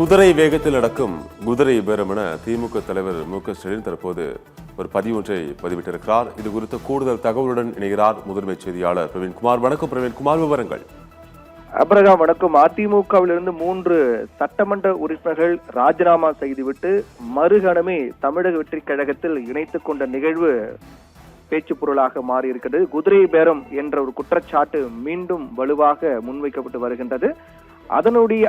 குதிரை வேகத்தில் நடக்கும் குதிரை பேரம் என திமுக தலைவர் மு.க.ஸ்டாலின் தற்போது ஒரு பதிவு ஒன்றை பதிவிட்டிருக்கிறார். இது குறித்த கூடுதல் தகவலுடன் இணைகிறார் முதன்மை செய்தியாளர் பிரவீன்குமார். வணக்கம் பிரவீன்குமார், விவரங்கள். அப்ரகாம் வணக்கம். அதிமுகவிலிருந்து 3 சட்டமன்ற உறுப்பினர்கள் ராஜினாமா செய்துவிட்டு மறுகணமே தமிழக வெற்றி கழகத்தில் இணைத்துக் கொண்ட நிகழ்வு பேச்சு பொருளாக மாறியிருக்கிறது. குதிரை பேரம் என்ற ஒரு குற்றச்சாட்டு மீண்டும் வலுவாக முன்வைக்கப்பட்டு வருகின்றது.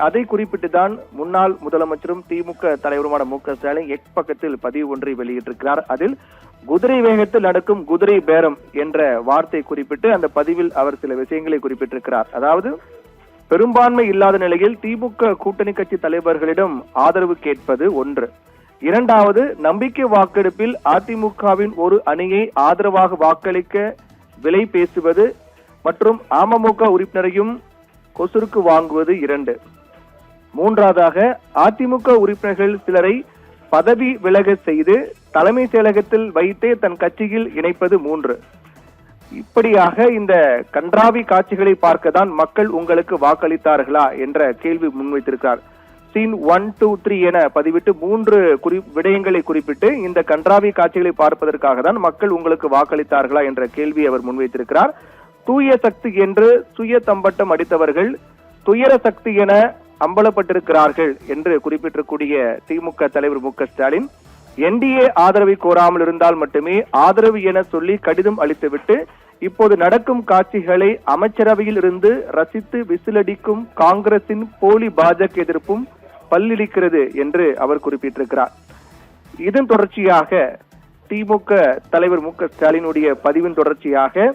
அதை குறிப்பிட்டுதான் முன்னாள் முதலமைச்சரும் திமுக தலைவருமான மு.க.ஸ்டாலின் எக்ஸ் பக்கத்தில் பதிவு ஒன்றை வெளியிட்டிருக்கிறார். அதில் குதிரை வேகத்தில் நடக்கும் குதிரை பேரம் என்ற வார்த்தை குறிப்பிட்டு அந்த பதிவில் அவர் சில விஷயங்களை குறிப்பிட்டிருக்கிறார். அதாவது, பெரும்பான்மை இல்லாத நிலையில் திமுக கூட்டணி கட்சி தலைவர்களிடம் ஆதரவு கேட்பது ஒன்று. இரண்டாவது, நம்பிக்கை வாக்கெடுப்பில் அதிமுகவின் ஒரு அணியை ஆதரவாக வாக்களிக்க விலை பேசுவது மற்றும் அமமுக உறுப்பினரையும் கொசுருக்கு வாங்குவது 2. மூன்றாவதாக, அதிமுக உறுப்பினர்கள் சிலரை பதவி விலக செய்து தலைமை செயலகத்தில் வைத்தே தன் கட்சியில் இணைப்பது 3. இப்படியாக இந்த கன்றாவி காட்சிகளை பார்க்கத்தான் மக்கள் உங்களுக்கு வாக்களித்தார்களா என்ற கேள்வி முன்வைத்திருக்கிறார். சீன் 1, 2, 3 என பதிவிட்டு 3 விடயங்களை குறிப்பிட்டு இந்த கன்றாவி காட்சிகளை பார்ப்பதற்காக தான் மக்கள் உங்களுக்கு வாக்களித்தார்களா என்ற கேள்வியை அவர் முன்வைத்திருக்கிறார். தூய சக்தி என்று சுய தம்பட்டம் அடித்தவர்கள் துயர சக்தி என அம்பலப்பட்டிருக்கிறார்கள் என்று குறிப்பிட்டிருக்கூடிய திமுக தலைவர் மு.க.ஸ்டாலின், என்டிஏ ஆதரவை கோராமல் இருந்தால் மட்டுமே ஆதரவு என சொல்லி கடிதம் அளித்துவிட்டு இப்போது நடக்கும் காட்சிகளை அமைச்சரவையில் இருந்து ரசித்து விசிலடிக்கும் காங்கிரசின் போலி பாஜக எதிர்ப்பும் பல்லிழிக்கிறது என்று அவர் குறிப்பிட்டிருக்கிறார். இதன் தொடர்ச்சியாக திமுக தலைவர் மு.க.ஸ்டாலினுடைய பதிவின் தொடர்ச்சியாக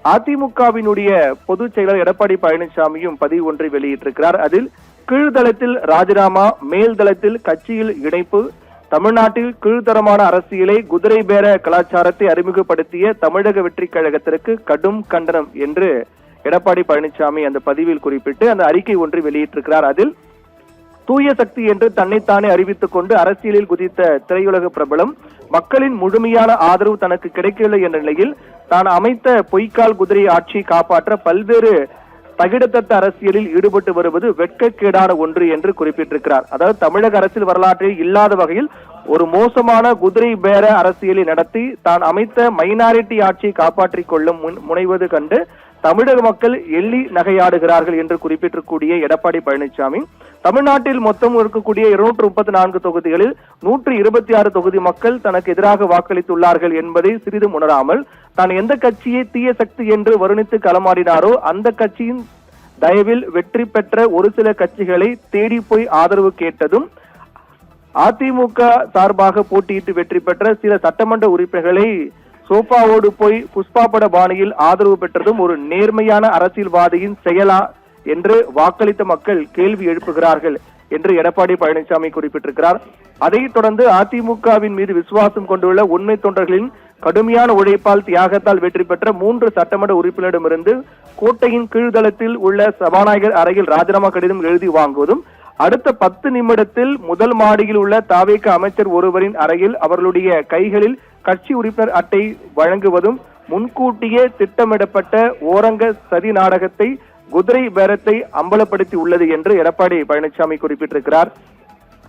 அதிமுகவினுடைய பொதுச் செயலர் எடப்பாடி பழனிசாமியும் பதிவு ஒன்றை வெளியிட்டிருக்கிறார். அதில் கீழ்தளத்தில் ராஜினாமா, மேல்தளத்தில் கட்சியில் இணைப்பு, தமிழ்நாட்டில் கீழ்த்தரமான அரசியலை குதிரை பேர கலாச்சாரத்தை அறிமுகப்படுத்திய தமிழக வெற்றி கழகத்திற்கு கடும் கண்டனம் என்று எடப்பாடி பழனிசாமி அந்த பதிவில் குறிப்பிட்டு அந்த அறிக்கை ஒன்றை வெளியிட்டிருக்கிறார். அதில் தூய சக்தி என்று தன்னைத்தானே அறிவித்துக் கொண்டு அரசியலில் குதித்த திரையுலக பிரபலம் மக்களின் முழுமையான ஆதரவு தனக்கு கிடைக்கவில்லை என்ற நிலையில் தான் அமைத்த பொய்க்கால் குதிரை ஆட்சியை காப்பாற்ற பல்வேறு தகிடத்தட்ட அரசியலில் ஈடுபட்டு வருவது வெட்கக்கேடான ஒன்று என்று குறிப்பிட்டிருக்கிறார். அதாவது, தமிழக அரசியல் வரலாற்றில் இல்லாத வகையில் ஒரு மோசமான குதிரை பேர அரசியலை நடத்தி தான் அமைத்த மைனாரிட்டி ஆட்சியை காப்பாற்றிக் கொள்ள முனைவது கண்டு தமிழக மக்கள் எள்ளி நகையாடுகிறார்கள் என்று குறிப்பிட்டிருக்கூடிய எடப்பாடி பழனிசாமி, தமிழ்நாட்டில் மொத்தம் இருக்கக்கூடிய 234 தொகுதிகளில் 126 தொகுதி மக்கள் தனக்கு எதிராக வாக்களித்துள்ளார்கள் என்பதை சிறிதும் உணராமல் தான் எந்த கட்சியை தீய சக்தி என்று வருணித்து களமாடினாரோ அந்த கட்சியின் தயவில் வெற்றி பெற்ற ஒரு சில கட்சிகளை தேடி போய் ஆதரவு கேட்டதும், அதிமுக சார்பாக போட்டியிட்டு வெற்றி பெற்ற சில சட்டமன்ற உறுப்பினர்களை சோபாவோடு போய் புஷ்பா பட பாணியில் ஆதரவு பெற்றதும் ஒரு நேர்மையான அரசியல்வாதியின் செயலா என்று வாக்களித்த மக்கள் கேள்வி எழுப்புகிறார்கள் என்று எடப்பாடி பழனிசாமி குறிப்பிட்டிருக்கிறார். அதைத் தொடர்ந்து அதிமுகவின் மீது விசுவாசம் கொண்டுள்ள உண்மை தொண்டர்களின் கடுமையான உழைப்பால் தியாகத்தால் வெற்றி பெற்ற 3 சட்டமன்ற உறுப்பினரிடமிருந்து கோட்டையின் கீழ்தளத்தில் உள்ள சபாநாயகர் அறையில் ராஜினாமா கடிதம் எழுதி வாங்குவதும், அடுத்த 10 நிமிடத்தில் முதல் மாடியில் உள்ள தாவேக அமைச்சர் ஒருவரின் அறையில் அவர்களுடைய கைகளில் கட்சி உறுப்பினர் அட்டை வழங்குவதும் முன்கூட்டியே திட்டமிடப்பட்ட ஓரங்க சதி நாடகத்தை குதிரை பேரத்தை அம்பலப்படுத்தி உள்ளது என்று எடப்பாடி பழனிசாமி குறிப்பிட்டிருக்கிறார்.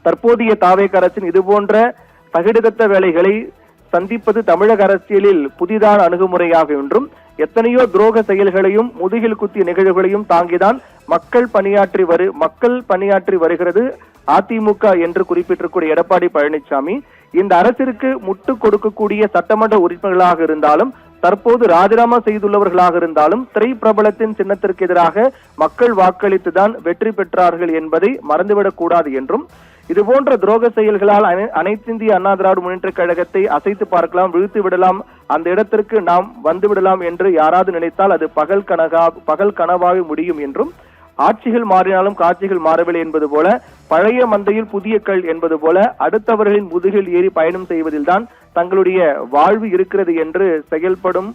தற்போதைய தாவேக அரசின் இதுபோன்ற தகிடத்த வேலைகளை சந்திப்பது தமிழக அரசியலில் புதிதான அணுகுமுறையாக என்றும் எத்தனையோ துரோக செயல்களையும் முதுகில் குத்திய நிகழ்வுகளையும் தாங்கிதான் மக்கள் பணியாற்றி வருகிறது அதிமுக என்று குறிப்பிட்டிருக்கூடிய எடப்பாடி பழனிசாமி, இந்த அரசிற்கு முட்டு கொடுக்கக்கூடிய சட்டமன்ற உறுப்பினர்களாக இருந்தாலும் தற்போது ராஜினாமா செய்துள்ளவர்களாக இருந்தாலும் திரைப்பிரபலத்தின் சின்னத்திற்கு எதிராக மக்கள் வாக்களித்துதான் வெற்றி பெற்றார்கள் என்பதை மறந்துவிடக் கூடாது என்றும், இதுபோன்ற துரோக செயல்களால் அனைத்திந்திய அண்ணா திராவிட முன்னேற்ற கழகத்தை அசைத்து பார்க்கலாம், வீழ்த்து விடலாம், அந்த இடத்திற்கு நாம் வந்துவிடலாம் என்று யாராவது நினைத்தால் அது பகல் கனவாக முடியும் என்றும், ஆட்சிகள் மாறினாலும் காட்சிகள் மாறவில்லை என்பது போல, பழைய மந்தையில் புதிய கல் என்பது போல அடுத்தவர்களின் முதுகில் ஏறி பயணம் செய்வதில்தான் தங்களுடைய வாழ்வு இருக்கிறது என்று செயல்படும்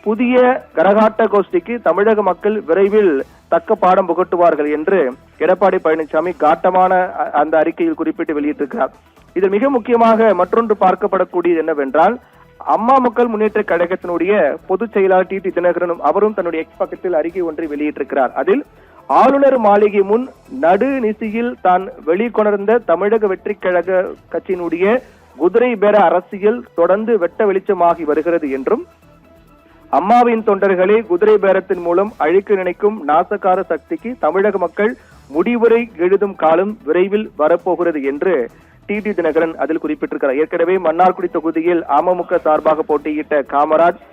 புதிய கரகாட்ட கோஷ்டிக்கு தமிழக மக்கள் விரைவில் தக்க பாடம் புகட்டுவார்கள் என்று எடப்பாடி பழனிசாமி காட்டமான அந்த அறிக்கையில் குறிப்பிட்டு வெளியிட்டிருக்கிறார். இதில் மிக முக்கியமாக மற்றொன்று பார்க்கப்படக்கூடியது என்னவென்றால், அம்மா மக்கள் முன்னேற்ற கழகத்தினுடைய பொதுச் செயலாளர் டி.டி. தினகரனும் அவரும் தன்னுடைய எக்ஸ் பக்கத்தில் அறிக்கை ஒன்றை வெளியிட்டிருக்கிறார். அதில் ஆளுநர் மாளிகை முன் நடுநிசியில் தான் வெளிக்கொணர்ந்த தமிழக வெற்றிக் கழக கட்சியினுடைய குதிரை பேர அரசியல் தொடர்ந்து வெட்ட வெளிச்சமாகி வருகிறது என்றும் அம்மாவின் தொண்டர்களே குதிரை பேரத்தின் மூலம் அழிக்க நினைக்கும் நாசகார சக்திக்கு தமிழக மக்கள் முடிவுரை எழுதும் காலம் விரைவில் வரப்போகிறது என்று டிடி தினகரன் அதில் குறிப்பிட்டிருக்கிறார். ஏற்கனவே மன்னார்குடி தொகுதியில் அமமுக சார்பாக போட்டியிட்ட காமராஜ்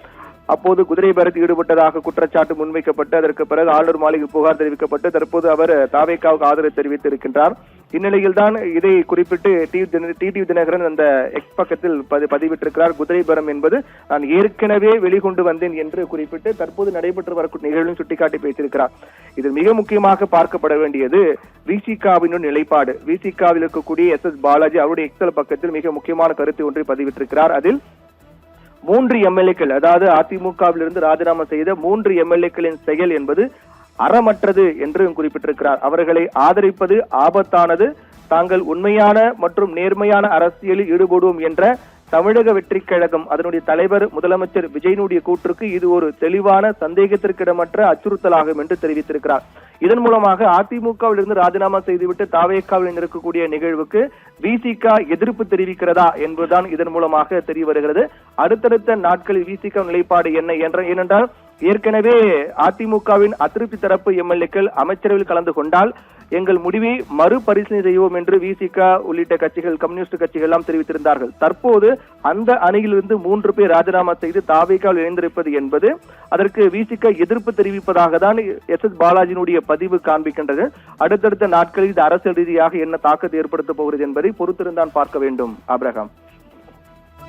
அப்போது குதிரை பேரத்தில் ஈடுபட்டதாக குற்றச்சாட்டு முன்வைக்கப்பட்டு அதற்கு பிறகு ஆளுநர் மாளிகை புகார் தெரிவிக்கப்பட்டு தற்போது அவர் தாவேக்காவுக்கு ஆதரவு தெரிவித்திருக்கின்றார். இந்நிலையில் தான் இதை குறிப்பிட்டு டிடி தினகரன் அந்த எக்ஸ் பக்கத்தில் பதிவிட்டிருக்கிறார். குதிரை பேரம் என்பது நான் ஏற்கனவே வெளிக்கொண்டு வந்தேன் என்று குறிப்பிட்டு தற்போது நடைபெற்று வரக்கூடிய நிகழ்வும் சுட்டிக்காட்டி பேசியிருக்கிறார். இதில் மிக முக்கியமாக பார்க்கப்பட வேண்டியது விசிகாவின் நிலைப்பாடு. விசிகாவில் இருக்கக்கூடிய எஸ் பாலாஜி அவருடைய எக்ஸல் பக்கத்தில் மிக முக்கியமான கருத்து ஒன்றை பதிவிட்டிருக்கிறார். அதில் 3 எம்எல்ஏக்கள், அதாவது அதிமுகவிலிருந்து ராஜினாமா செய்த 3 எம்எல்ஏக்களின் செயல் என்பது அறமற்றது என்று குறிப்பிட்டிருக்கிறார். அவர்களை ஆதரிப்பது ஆபத்தானது. தாங்கள் உண்மையான மற்றும் நேர்மையான அரசியலில் ஈடுபடுவோம் என்ற தமிழக வெற்றிக் கழகம் அதனுடைய தலைவர் முதலமைச்சர் விஜயனுடைய கூற்றுக்கு இது ஒரு தெளிவான சந்தேகத்திற்கிடமற்ற அச்சுறுத்தலாகும் என்று தெரிவித்திருக்கிறார். இதன் மூலமாக அதிமுகவில் இருந்து ராஜினாமா செய்துவிட்டு தாவேக்காவில் இருக்கக்கூடிய நிகழ்வுக்கு விசிக எதிர்ப்பு தெரிவிக்கிறதா என்பதுதான் இதன் மூலமாக தெரிய வருகிறது. அடுத்தடுத்த நாட்களில் விசிக நிலைப்பாடு என்ன ஏனென்றால் ஏற்கனவே அதிமுகவின் அதிருப்தி தரப்பு எம்எல்ஏக்கள் அமைச்சரவையில் கலந்து கொண்டால் எங்கள் முடிவை மறுபரிசீலனை செய்வோம் என்று விசிக உள்ளிட்ட கட்சிகள், கம்யூனிஸ்ட் கட்சிகள் எல்லாம் தெரிவித்திருந்தார்கள். தற்போது அந்த அணியிலிருந்து 3 பேர் ராஜினாமா செய்து தாவேக்காவில் இணைந்திருப்பது என்பது அதற்கு விசிக எதிர்ப்பு தெரிவிப்பதாக தான் எஸ் பாலாஜியினுடைய பதிவு காண்பிக்கின்றது. அடுத்தடுத்த நாட்களில் இது அரசியல் ரீதியாக என்ன தாக்கத்தை ஏற்படுத்த போகிறது என்பதை பொறுத்திருந்தான் பார்க்க வேண்டும். ஆபிரகாம்.